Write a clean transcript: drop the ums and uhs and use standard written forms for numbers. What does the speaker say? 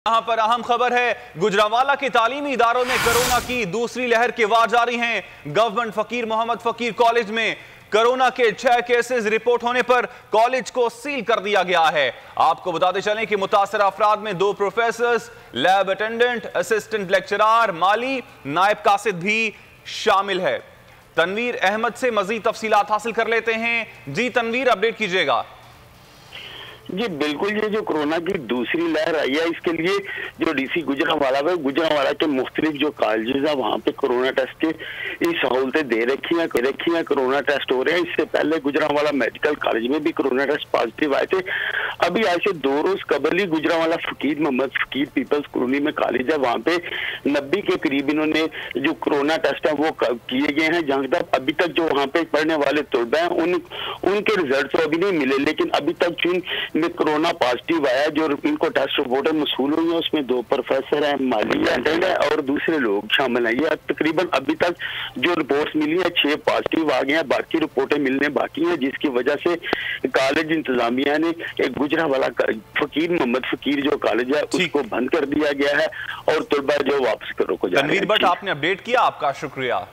यहाँ पर अहम खबर है, गुजरांवाला के तालीमी इदारों में कोरोना की दूसरी लहर के वार जारी हैं। गवर्नमेंट फकीर मोहम्मद फकीर कॉलेज में कोरोना के 6 केसेस रिपोर्ट होने पर कॉलेज को सील कर दिया गया है। आपको बताते चलें कि मुतासर अफराद में 2 professors, lab attendant, assistant lecturer, माली, नायब कासिद भी शामिल है। तनवीर अहमद से मजीद तफसीलात हासिल कर लेते हैं। जी तनवीर, अपडेट कीजिएगा। जी बिल्कुल, ये जो कोरोना की दूसरी लहर आई है, इसके लिए जो डीसी गुजरांवाला के मुख्तलिफ जो कॉलेजेस है वहाँ पे कोरोना टेस्ट की सहूलतें दे रखी हैं। कोरोना टेस्ट हो रहे हैं। इससे पहले गुजरांवाला मेडिकल कॉलेज में भी कोरोना टेस्ट पॉजिटिव आए थे। अभी आज से 2 रोज कबल ही गुजरांवाला फकीर मोहम्मद फकीर पीपल्स कॉलोनी में कॉलेज है, वहाँ पे 90 के करीब इन्होंने जो कोरोना टेस्ट है वो किए गए हैं। जहाँ तक अभी तक जो वहाँ पे पढ़ने वाले तलबा हैं उनके रिजल्ट तो अभी नहीं मिले, लेकिन अभी तक जिन में कोरोना पॉजिटिव आया, जो इनको टेस्ट रिपोर्टें मसूल हुई है, उसमें 2 प्रोफेसर हैं, माली अटेंडेंट है और दूसरे लोग शामिल हैं। ये तकरीबन अभी तक जो रिपोर्ट्स मिली है 6 पॉजिटिव आ गए हैं, बाकी रिपोर्टें मिलने बाकी हैं, जिसकी वजह से कॉलेज इंतजामिया ने एक गुजरांवाला फकीर मोहम्मद फकीर जो कॉलेज है उसको बंद कर दिया गया है और तलबा जो वापस करो को जा रहे हैं। तनवीर भट्ट, आपने अपडेट किया, आपका शुक्रिया।